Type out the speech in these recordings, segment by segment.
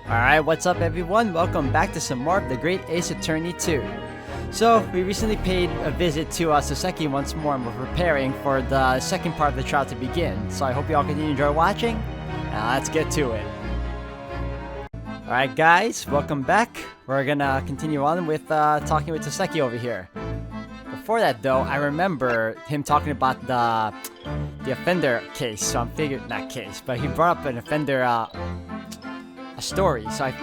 Alright, what's up everyone? Welcome back to some more of The Great Ace Attorney 2. So, we recently paid a visit to Soseki once more and we're preparing for the second part of the trial to begin. So I hope you all continue to enjoy watching. Now let's get to it. Alright guys, welcome back. We're gonna continue on with talking with Soseki over here. Before that though, I remember him talking about the offender case, so I'm figuring, not case, but he brought up an offender a story, so it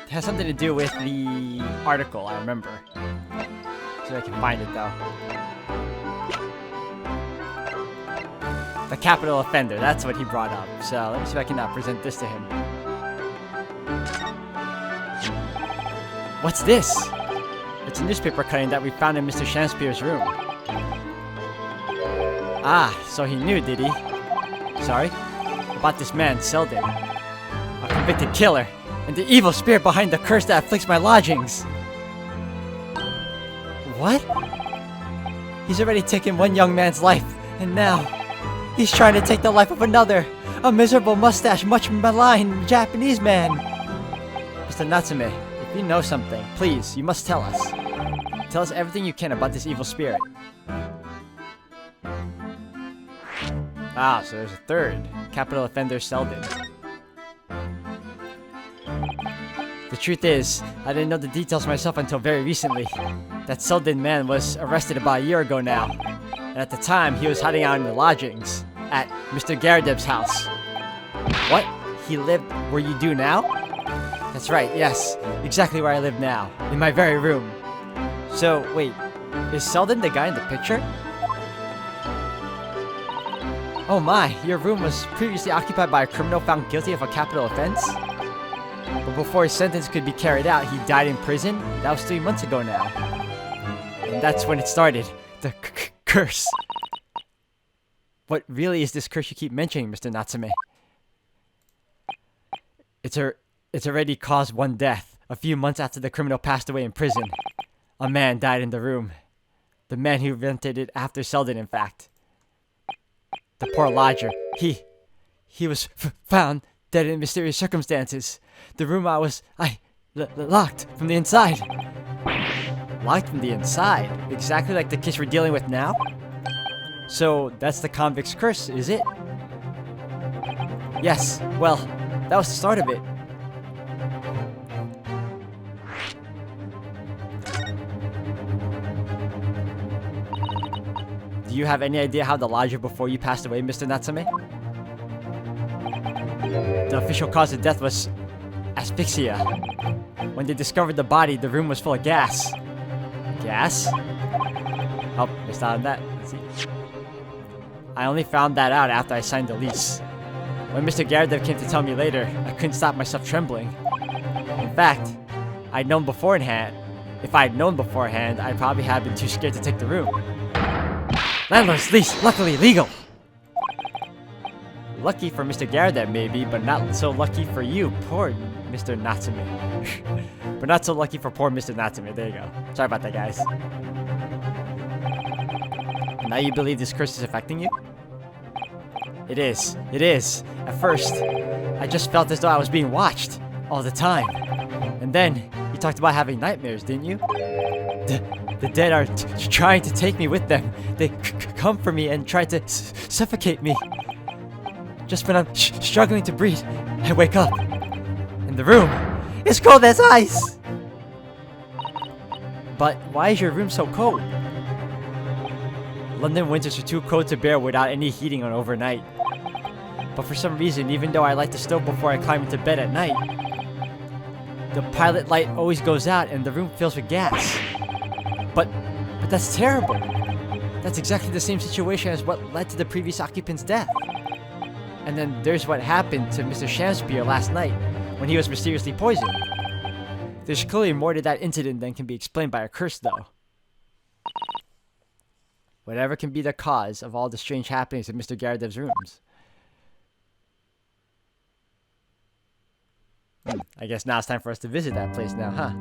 has something to do with the article, I remember. So I can find it though. The capital offender, that's what he brought up. So let me see if I can present this to him. What's this? It's a newspaper cutting that we found in Mr. Shakespeare's room. Ah, so he knew, did he? Sorry? About this man, Selden. A convicted killer, and the evil spirit behind the curse that afflicts my lodgings. What? He's already taken one young man's life, and now he's trying to take the life of another, a miserable mustache, much maligned Japanese man. Mr. Natsume, if you know something, please, you must tell us. Tell us everything you can about this evil spirit. Ah, so there's a third. Capital offender Selden. The truth is, I didn't know the details myself until very recently. That Selden man was arrested about a year ago now. And at the time, he was hiding out in the lodgings at Mr. Garrideb's house. What? He lived where you do now? That's right, yes. Exactly where I live now. In my very room. So, wait. Is Selden the guy in the picture? Oh my, your room was previously occupied by a criminal found guilty of a capital offense? But before his sentence could be carried out, he died in prison? That was 3 months ago now. And that's when it started. The curse. What really is this curse you keep mentioning, Mr. Natsume? It's already caused one death. A few months after the criminal passed away in prison. A man died in the room. The man who rented it after Selden, in fact. The poor lodger. He was found dead in mysterious circumstances. The room I locked from the inside. Locked from the inside? Exactly like the case we're dealing with now? So, that's the convict's curse, is it? Yes, well, that was the start of it. Do you have any idea how the lodger before you passed away, Mr. Natsume? The official cause of death was asphyxia. When they discovered the body, the room was full of gas. Gas? Oh, missed out on that. Let's see. I only found that out after I signed the lease. When Mr. Garrideb came to tell me later, I couldn't stop myself trembling. In fact, I'd known beforehand. If I'd known beforehand, I'd probably have been too scared to take the room. Landlord's lease, luckily legal! Lucky for Mr. Garrideb maybe, but not so lucky for you, poor Mr. Natsume. But not so lucky for poor Mr. Natsume, there you go. Sorry about that, guys. Now you believe this curse is affecting you? It is. At first, I just felt as though I was being watched all the time. And then, you talked about having nightmares, didn't you? The dead are trying to take me with them. They come for me and try to suffocate me. Just when I'm struggling to breathe, I wake up. And the room is cold as ice! But why is your room so cold? London winters are too cold to bear without any heating on overnight. But for some reason, even though I light the stove before I climb into bed at night, the pilot light always goes out and the room fills with gas. But that's terrible. That's exactly the same situation as what led to the previous occupant's death. And then there's what happened to Mr. Shakespeare last night, when he was mysteriously poisoned. There's clearly more to that incident than can be explained by a curse, though. Whatever can be the cause of all the strange happenings in Mr. Garrideb's rooms. I guess now it's time for us to visit that place now, huh?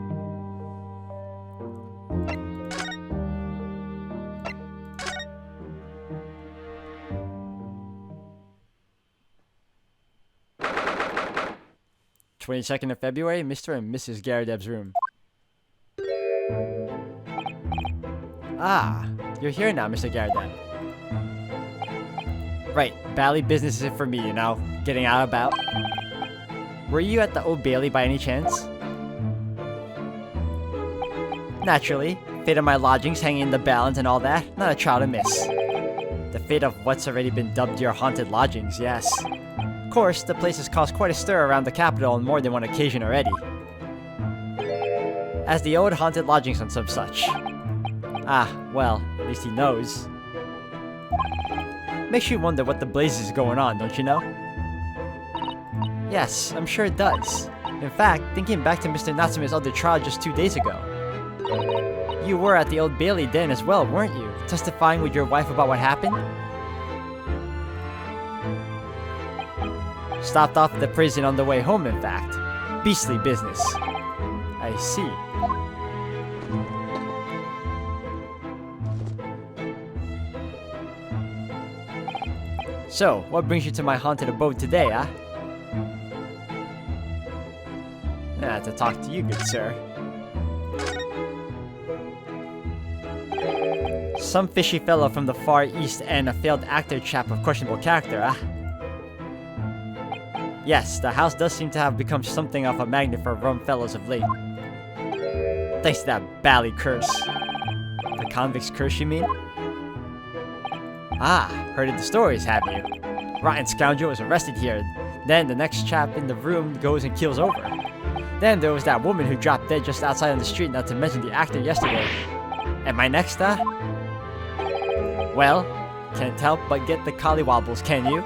22nd of February, Mr. and Mrs. Garrideb's room. Ah, you're here now, Mr. Garrideb. Right, bally business isn't for me, you know, getting out about. Were you at the Old Bailey by any chance? Naturally, fate of my lodgings hanging in the balance and all that, not a trial to miss. The fate of what's already been dubbed your haunted lodgings, yes. Of course, the place has caused quite a stir around the capital on more than one occasion already. As the old haunted lodgings and some such. Ah, well, at least he knows. Makes you wonder what the blazes is going on, don't you know? Yes, I'm sure it does. In fact, thinking back to Mr. Natsume's other trial just 2 days ago. You were at the Old Bailey then as well, weren't you? Testifying with your wife about what happened? Stopped off at the prison on the way home, in fact. Beastly business. I see. So, what brings you to my haunted abode today, huh? To talk to you, good sir. Some fishy fellow from the Far East and a failed actor chap of questionable character, huh? Yes, the house does seem to have become something of a magnet for rum fellows of late. Thanks to that bally curse. The convict's curse, you mean? Ah, heard of the stories, have you? Rotten scoundrel was arrested here. Then the next chap in the room goes and keels over. Then there was that woman who dropped dead just outside on the street, not to mention the actor yesterday. Am I next, huh? Well, can't help but get the collywobbles, can you?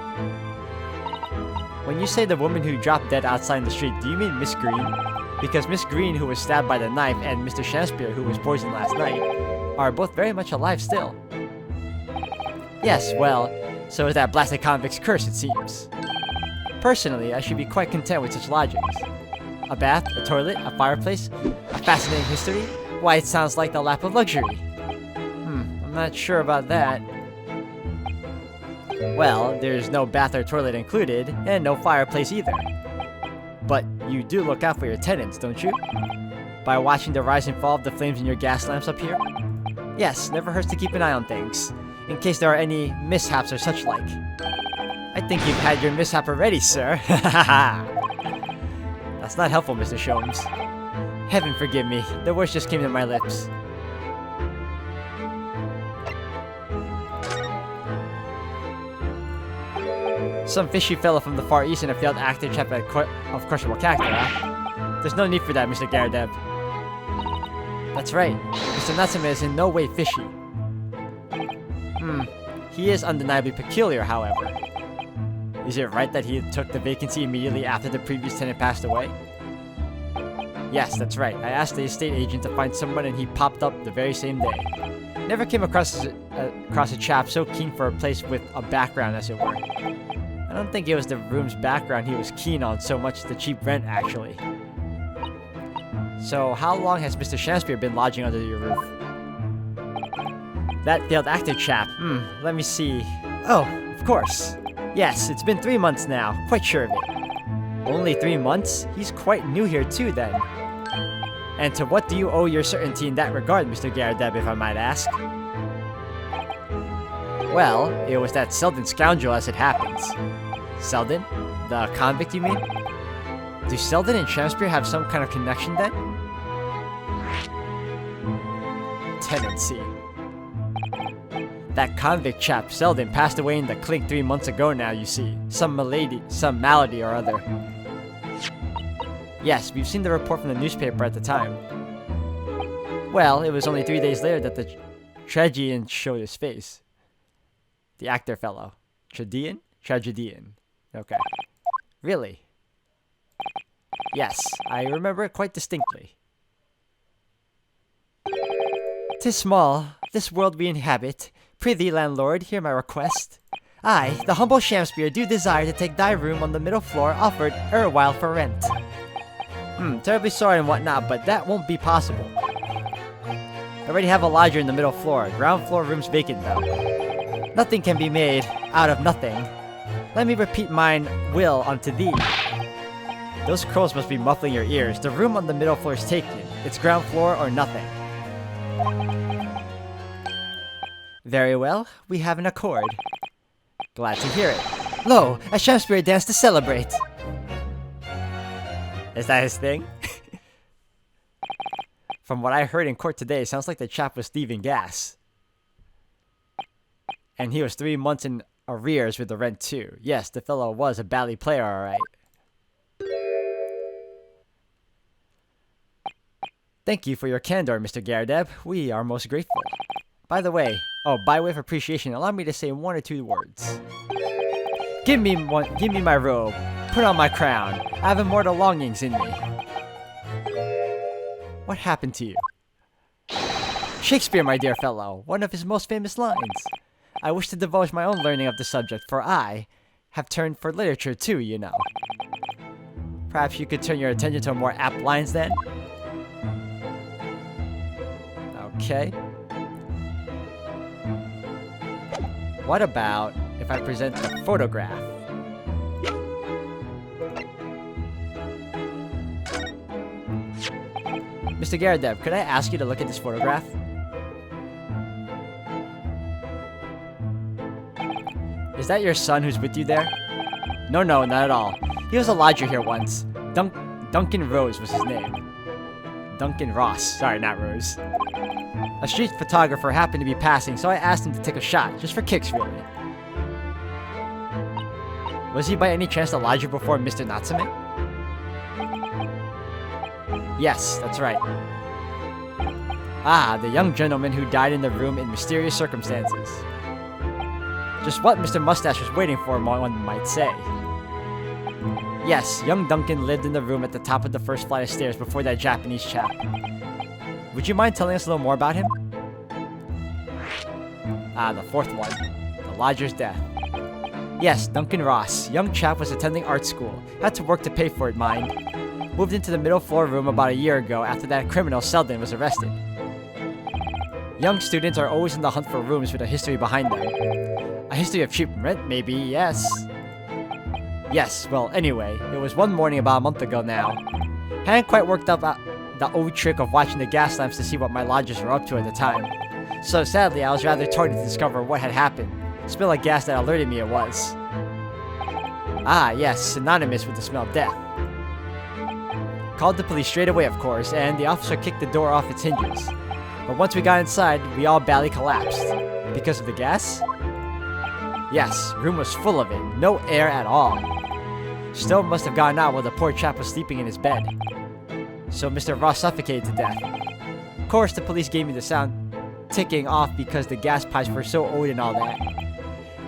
When you say the woman who dropped dead outside in the street, do you mean Miss Green? Because Miss Green, who was stabbed by the knife, and Mr. Shakespeare, who was poisoned last night, are both very much alive still. Yes, well, so is that blasted convict's curse, it seems. Personally, I should be quite content with such lodgings. A bath, a toilet, a fireplace, a fascinating history? Why, it sounds like the lap of luxury. I'm not sure about that. Well, there's no bath or toilet included, and no fireplace either. But you do look out for your tenants, don't you? By watching the rise and fall of the flames in your gas lamps up here? Yes, never hurts to keep an eye on things, in case there are any mishaps or such like. I think you've had your mishap already, sir. That's not helpful, Mr. Sholmes. Heaven forgive me, the words just came to my lips. Some fishy fellow from the Far East and a failed actor chap of questionable character, huh? There's no need for that, Mr. Garrideb. That's right. Mr. Natsume is in no way fishy. He is undeniably peculiar, however. Is it right that he took the vacancy immediately after the previous tenant passed away? Yes, that's right. I asked the estate agent to find someone and he popped up the very same day. Never came across a chap so keen for a place with a background, as it were. I don't think it was the room's background he was keen on so much the cheap rent, actually. So, how long has Mr. Shakespeare been lodging under your roof? That failed actor chap. Let me see. Oh, of course. Yes, it's been 3 months now. Quite sure of it. Only 3 months? He's quite new here too, then. And to what do you owe your certainty in that regard, Mr. Garrideb, if I might ask? Well, it was that Selden scoundrel, as it happens. Selden? The convict, you mean? Do Selden and Shakespeare have some kind of connection, then? Tenancy. That convict chap, Selden, passed away in the clink 3 months ago now, you see. Some malady or other. Yes, we've seen the report from the newspaper at the time. Well, it was only 3 days later that the tragedian showed his face. The actor fellow. Tragedian? Tragedian. Okay. Really? Yes, I remember it quite distinctly. 'Tis small, this world we inhabit. Prithee, landlord, hear my request. I, the humble Shakespeare, do desire to take thy room on the middle floor offered erewhile for rent. Terribly sorry and whatnot, but that won't be possible. I already have a lodger in the middle floor. Ground floor room's vacant, though. Nothing can be made out of nothing. Let me repeat mine will unto thee. Those crows must be muffling your ears. The room on the middle floor is taken. It's ground floor or nothing. Very well, we have an accord. Glad to hear it. Lo, a Shakespeare dance to celebrate. Is that his thing? From what I heard in court today, it sounds like the chap was thieving gas. And he was 3 months in arrears with the rent too. Yes, the fellow was a bally player, alright. Thank you for your candor, Mr. Garrideb. We are most grateful. By the way, by way of appreciation, allow me to say 1 or 2 words. Give me my robe. Put on my crown. I have immortal longings in me. What happened to you? Shakespeare, my dear fellow, one of his most famous lines. I wish to divulge my own learning of the subject, for I have turned for literature too, you know. Perhaps you could turn your attention to more apt lines then? Okay. What about if I present a photograph? Mr. Garrideb, could I ask you to look at this photograph? Is that your son who's with you there? No, not at all. He was a lodger here once. Duncan Rose was his name. Duncan Ross. Sorry, not Rose. A street photographer happened to be passing, so I asked him to take a shot, just for kicks, really. Was he by any chance a lodger before Mr. Natsume? Yes, that's right. Ah, the young gentleman who died in the room in mysterious circumstances. Just what Mr. Mustache was waiting for, one might say. Yes, young Duncan lived in the room at the top of the first flight of stairs before that Japanese chap. Would you mind telling us a little more about him? Ah, the 4th one. The lodger's death. Yes, Duncan Ross. Young chap was attending art school. Had to work to pay for it, mind. Moved into the middle floor room about a year ago after that criminal Selden was arrested. Young students are always in the hunt for rooms with a history behind them. A history of cheap rent, maybe, yes. Yes, well, anyway, it was one morning about a month ago now. Hadn't quite worked up the old trick of watching the gas lamps to see what my lodgers were up to at the time. So sadly, I was rather torn to discover what had happened. Spill of gas that alerted me it was. Ah, yes, synonymous with the smell of death. Called the police straight away, of course, and the officer kicked the door off its hinges. But once we got inside, we all badly collapsed. Because of the gas? Yes, room was full of it, no air at all. Stove must have gotten out while the poor chap was sleeping in his bed. So Mr. Ross suffocated to death. Of course, the police gave me the sound ticking off because the gas pipes were so old and all that.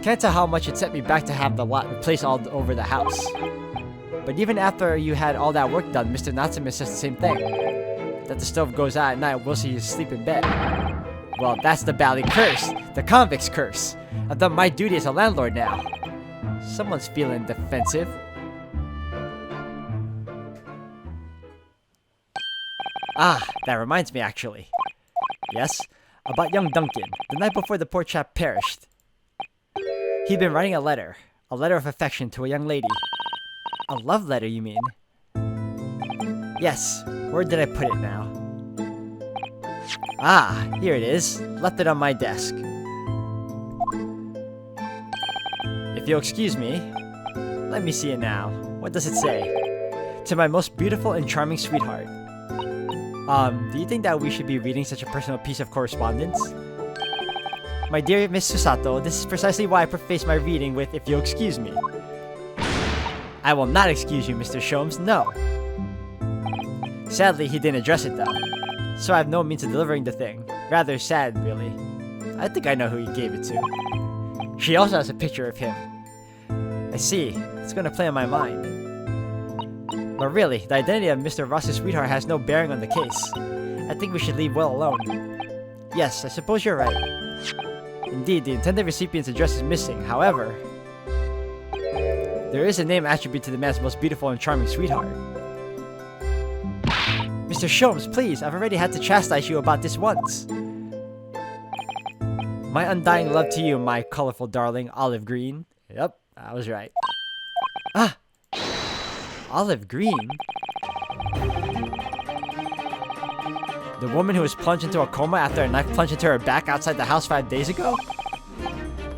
Can't tell how much it set me back to have the place all over the house. But even after you had all that work done, Mr. Natsume says the same thing. That the stove goes out at night whilst he is asleep in bed. Well, that's the bally curse. The convict's curse. I've done my duty as a landlord now. Someone's feeling defensive. Ah, that reminds me actually. Yes? About young Duncan, the night before the poor chap perished. He'd been writing a letter of affection to a young lady. A love letter, you mean? Yes, where did I put it now? Ah, here it is. Left it on my desk. If you'll excuse me, let me see it now. What does it say? To my most beautiful and charming sweetheart. Do you think that we should be reading such a personal piece of correspondence? My dear Miss Susato, this is precisely why I preface my reading with, if you'll excuse me. I will not excuse you, Mr. Sholmes, no. Sadly, he didn't address it though, so I have no means of delivering the thing. Rather sad, really. I think I know who he gave it to. She also has a picture of him. I see, it's gonna play on my mind. But really, the identity of Mr. Ross's sweetheart has no bearing on the case. I think we should leave well alone. Yes, I suppose you're right. Indeed, the intended recipient's address is missing. However, there is a name attribute to the man's most beautiful and charming sweetheart. Mr. Sholmes, please, I've already had to chastise you about this once. My undying love to you, my colorful darling, olive green. Yep, I was right. Ah! Olive green? The woman who was plunged into a coma after a knife plunged into her back outside the house 5 days ago?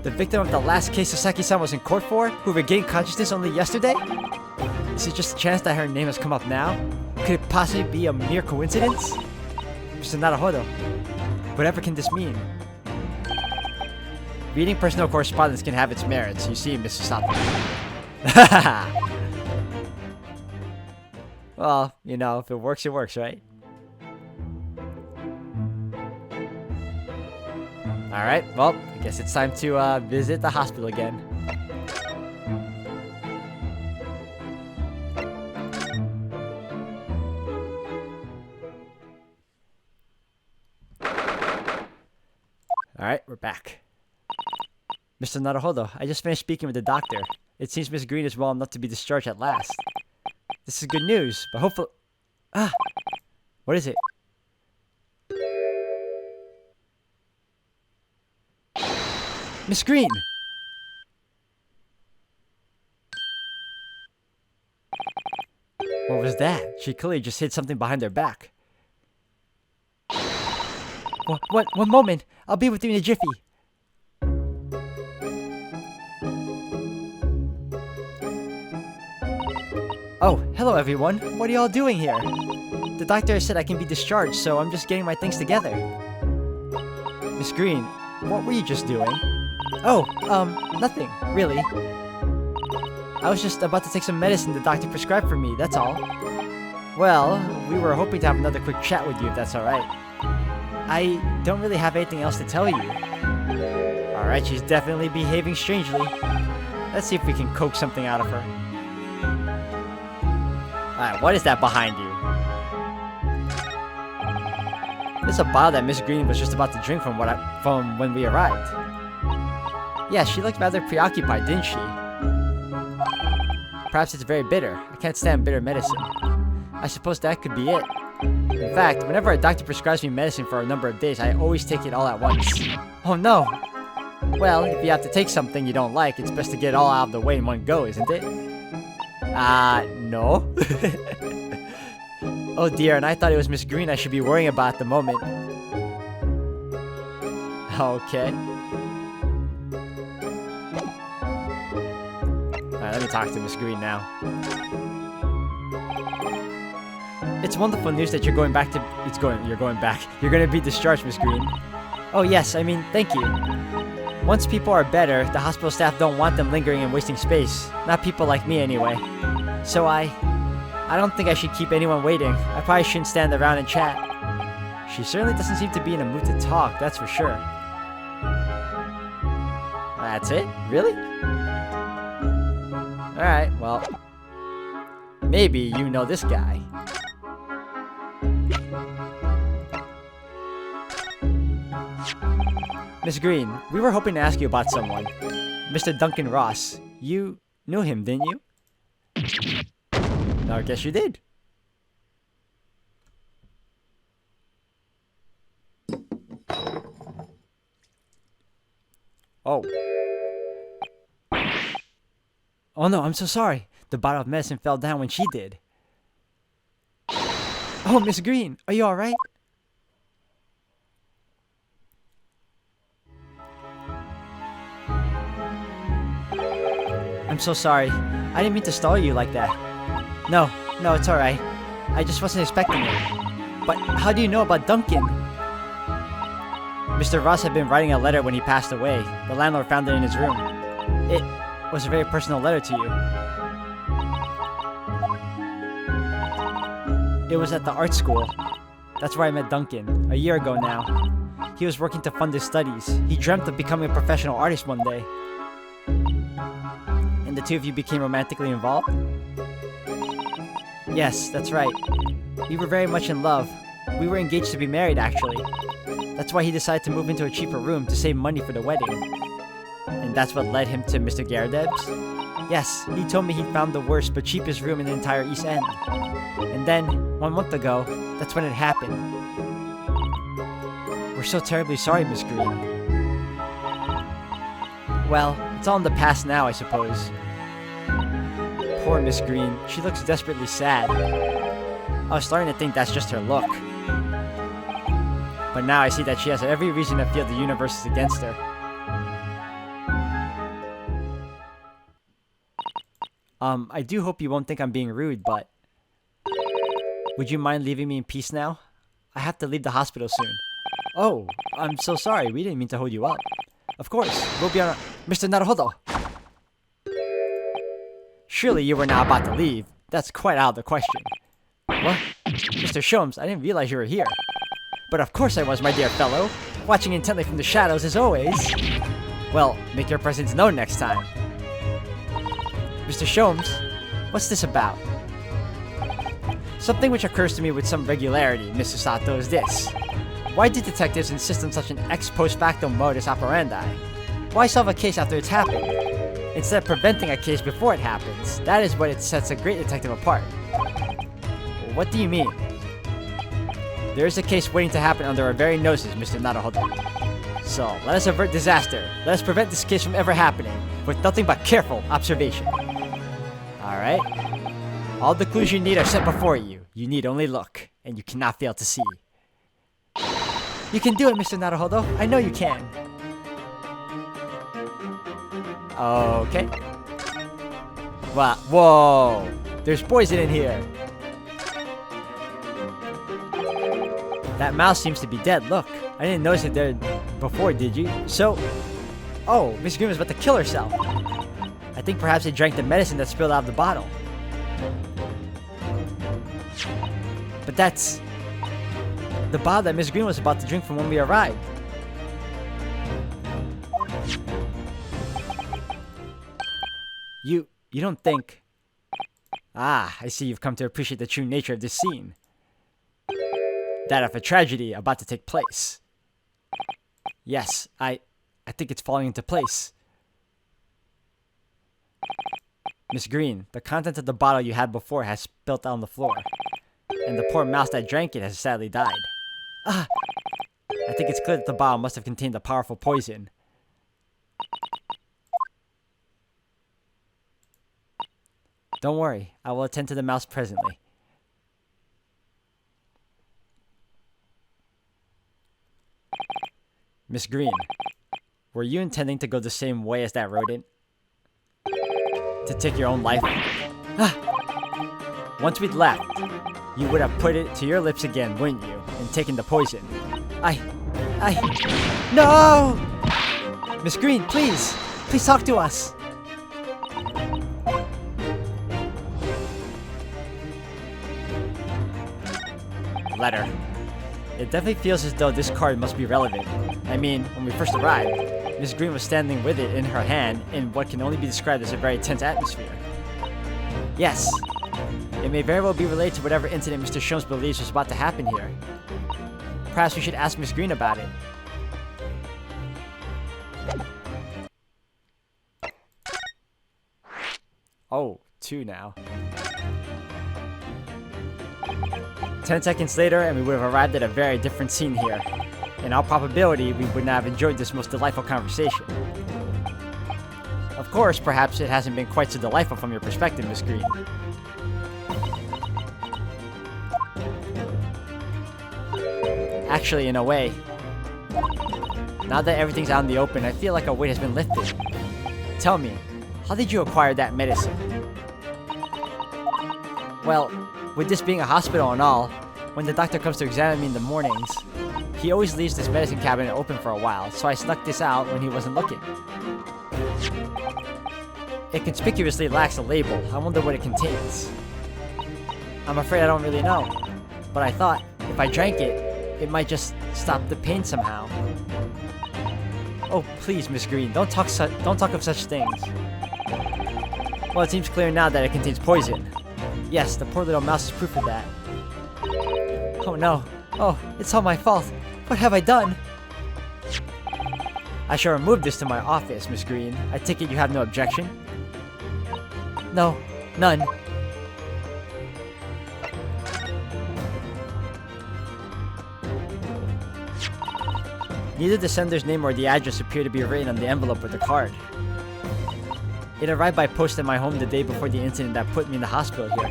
The victim of the last case Sasaki-san was in court for, who regained consciousness only yesterday? Is it just a chance that her name has come up now? Could it possibly be a mere coincidence? Mr. Naruhodo, whatever can this mean? Reading personal correspondence can have its merits, you see, Mr. Sato. Well, you know, if it works, right? Alright, well, I guess it's time to visit the hospital again. Alright, we're back. Mr. Naruhodo, I just finished speaking with the doctor. It seems Miss Green is well enough to be discharged at last. This is good news, but hopefully... Ah! What is it? Miss Green! What was that? She clearly just hid something behind her back. One moment! I'll be with you in a jiffy! Oh, hello everyone. What are y'all doing here? The doctor said I can be discharged, so I'm just getting my things together. Miss Green, what were you just doing? Oh, nothing, really. I was just about to take some medicine the doctor prescribed for me, that's all. Well, we were hoping to have another quick chat with you if that's alright. I don't really have anything else to tell you. Alright, she's definitely behaving strangely. Let's see if we can coax something out of her. Alright, what is that behind you? This is a bottle that Miss Green was just about to drink from when we arrived. Yeah, she looked rather preoccupied, didn't she? Perhaps it's very bitter. I can't stand bitter medicine. I suppose that could be it. In fact, whenever a doctor prescribes me medicine for a number of days, I always take it all at once. Oh no! Well, if you have to take something you don't like, it's best to get it all out of the way in one go, isn't it? No. Oh dear, and I thought it was Miss Green I should be worrying about at the moment. Okay. Alright, let me talk to Miss Green now. It's wonderful news that you're going back to... You're going back. You're gonna be discharged, Miss Green. Oh yes, I mean, thank you. Once people are better, the hospital staff don't want them lingering and wasting space. Not people like me, anyway. So I don't think I should keep anyone waiting. I probably shouldn't stand around and chat. She certainly doesn't seem to be in a mood to talk, that's for sure. That's it? Really? Alright, well... maybe you know this guy. Miss Green, we were hoping to ask you about someone. Mr. Duncan Ross. You knew him, didn't you? No, I guess you did. Oh. Oh no, I'm so sorry. The bottle of medicine fell down when she did. Oh, Miss Green, are you alright? I'm so sorry. I didn't mean to stall you like that. No, it's alright. I just wasn't expecting it. But how do you know about Duncan? Mr. Ross had been writing a letter when he passed away. The landlord found it in his room. It was a very personal letter to you. It was at the art school. That's where I met Duncan, a year ago now. He was working to fund his studies. He dreamt of becoming a professional artist one day. And the two of you became romantically involved? Yes, that's right. We were very much in love. We were engaged to be married, actually. That's why he decided to move into a cheaper room to save money for the wedding. And that's what led him to Mr. Garrideb's? Yes, he told me he found the worst but cheapest room in the entire East End. And then, 1 month ago, that's when it happened. We're so terribly sorry, Miss Green. Well, it's all in the past now, I suppose. Poor Miss Green. She looks desperately sad. I was starting to think that's just her look. But now I see that she has every reason to feel the universe is against her. I do hope you won't think I'm being rude, but... would you mind leaving me in peace now? I have to leave the hospital soon. Oh, I'm so sorry. We didn't mean to hold you up. Of course, we'll be on our... Mr. Naruhodo! Surely you were now about to leave. That's quite out of the question. What? Mr. Sholmes, I didn't realize you were here. But of course I was, my dear fellow. Watching intently from the shadows as always. Well, make your presence known next time. Mr. Sholmes, what's this about? Something which occurs to me with some regularity, Mr. Sato, is this. Why do detectives insist on such an ex post facto modus operandi? Why solve a case after it's happened, instead of preventing a case before it happens? That is what sets a great detective apart. What do you mean? There is a case waiting to happen under our very noses, Mr. Naruhodo. So, let us avert disaster. Let us prevent this case from ever happening, with nothing but careful observation. Alright? All the clues you need are set before you. You need only look, and you cannot fail to see. You can do it, Mr. Naruhodo. I know you can. Okay. Wow. Whoa! There's poison in here. That mouse seems to be dead. Look. I didn't notice it there before, did you? So... oh, Miss Green was about to kill herself. I think perhaps they drank the medicine that spilled out of the bottle. But that's... the bottle that Miss Green was about to drink from when we arrived. You don't think... ah, I see you've come to appreciate the true nature of this scene. That of a tragedy about to take place. Yes, I think it's falling into place. Miss Green, the contents of the bottle you had before has spilt out on the floor. And the poor mouse that drank it has sadly died. Ah! I think it's clear that the bottle must have contained a powerful poison. Don't worry, I will attend to the mouse presently. Miss Green, were you intending to go the same way as that rodent? To take your own life? Ah! Once we'd left, you would have put it to your lips again, wouldn't you? And taken the poison. No! Miss Green, please! Please talk to us! Letter. It definitely feels as though this card must be relevant. I mean, when we first arrived, Miss Green was standing with it in her hand in what can only be described as a very tense atmosphere. Yes, it may very well be related to whatever incident Mr. Sholmes believes was about to happen here. Perhaps we should ask Miss Green about it. Oh, 2 now. 10 seconds later, and we would have arrived at a very different scene here. In all probability, we would not have enjoyed this most delightful conversation. Of course, perhaps it hasn't been quite so delightful from your perspective, Miss Green. Actually, in a way. Now that everything's out in the open, I feel like a weight has been lifted. Tell me, how did you acquire that medicine? Well, with this being a hospital and all, when the doctor comes to examine me in the mornings, he always leaves this medicine cabinet open for a while, so I snuck this out when he wasn't looking. It conspicuously lacks a label. I wonder what it contains. I'm afraid I don't really know, but I thought if I drank it, it might just stop the pain somehow. Oh, please, Miss Green, don't talk of such things. Well, it seems clear now that it contains poison. Yes, the poor little mouse is proof of that. Oh no. Oh, it's all my fault. What have I done? I shall remove this to my office, Miss Green. I take it you have no objection? No, none. Neither the sender's name or the address appear to be written on the envelope or the card. It arrived by post at my home the day before the incident that put me in the hospital here.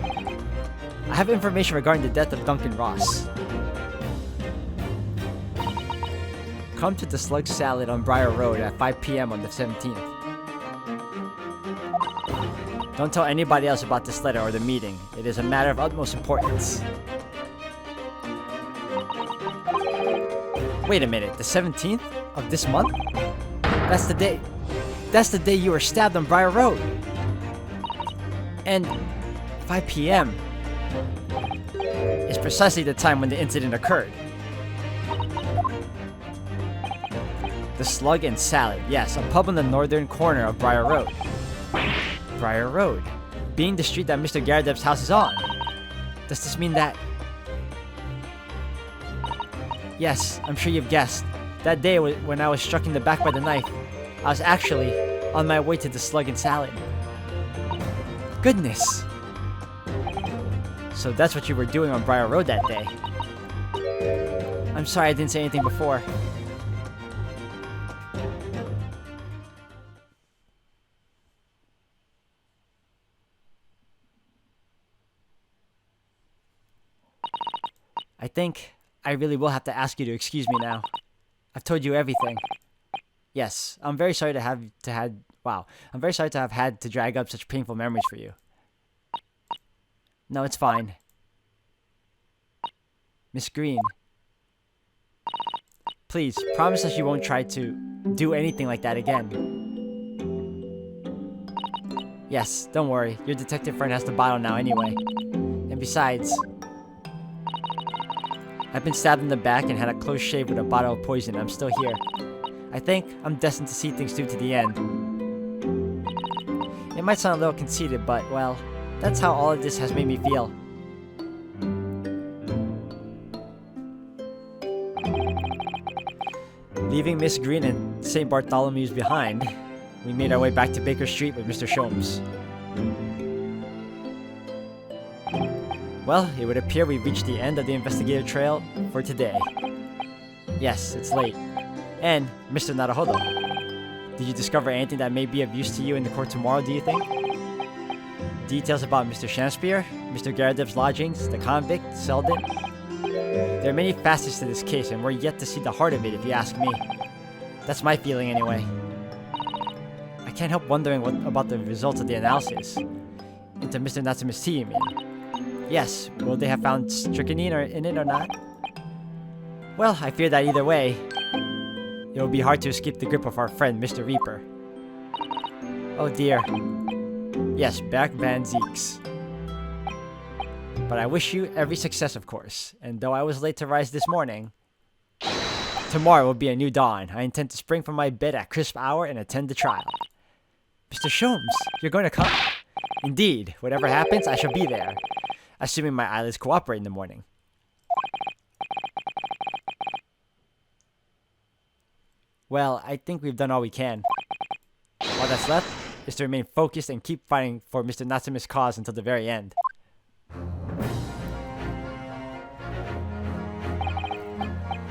I have information regarding the death of Duncan Ross. Come to the Slug Salad on Briar Road at 5 p.m. on the 17th. Don't tell anybody else about this letter or the meeting. It is a matter of utmost importance. Wait a minute, the 17th of this month? That's the day you were stabbed on Briar Road. And 5 p.m. is precisely the time when the incident occurred. The Slug and Salad, yes, a pub on the northern corner of Briar Road. Briar Road, being the street that Mr. Garrideb's house is on. Does this mean that... Yes, I'm sure you've guessed. That day when I was struck in the back by the knife, I was actually on my way to the Slug and Salad. Goodness! So that's what you were doing on Briar Road that day. I'm sorry I didn't say anything before. I think I really will have to ask you to excuse me now. I've told you everything. Yes, I'm very sorry to have had to drag up such painful memories for you. No, it's fine. Miss Green. Please, promise us you won't try to do anything like that again. Yes, don't worry. Your detective friend has the bottle now anyway. And besides, I've been stabbed in the back and had a close shave with a bottle of poison. I'm still here. I think I'm destined to see things through to the end. It might sound a little conceited, but, well, that's how all of this has made me feel. Leaving Miss Green and St. Bartholomew's behind, we made our way back to Baker Street with Mr. Sholmes. Well, it would appear we've reached the end of the investigative trail for today. Yes, it's late. And, Mr. Naruhodo, did you discover anything that may be of use to you in the court tomorrow, do you think? Details about Mr. Shakespeare, Mr. Garrideb's lodgings, the convict, Selden? There are many facets to this case, and we're yet to see the heart of it, if you ask me. That's my feeling, anyway. I can't help wondering about the results of the analysis into Mr. Natsume's tea, you mean? Yes, will they have found strychnine in it or not? Well, I fear that either way, it will be hard to escape the grip of our friend, Mr. Reaper. Oh dear. Yes, Back Van Zeeks. But I wish you every success, of course. And though I was late to rise this morning, tomorrow will be a new dawn. I intend to spring from my bed at crisp hour and attend the trial. Mr. Sholmes, you're going to come? Indeed. Whatever happens, I shall be there. Assuming my eyelids cooperate in the morning. Well, I think we've done all we can. All that's left is to remain focused and keep fighting for Mr. Natsume's cause until the very end.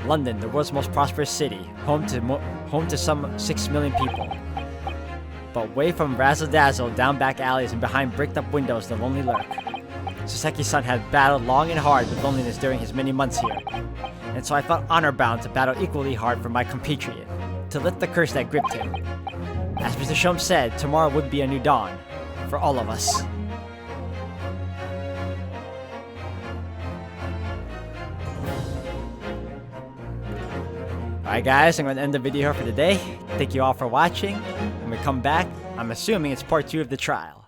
London, the world's most prosperous city, home to some 6 million people. But way from razzle-dazzle, down back alleys, and behind bricked-up windows, the lonely lurk. Saseki-san had battled long and hard with loneliness during his many months here, and so I felt honor-bound to battle equally hard for my compatriot, to lift the curse that gripped him. As Mr. Sholmes said, tomorrow would be a new dawn, for all of us. Alright guys, I'm going to end the video here for today. Thank you all for watching. When we come back, I'm assuming it's part 2 of the trial.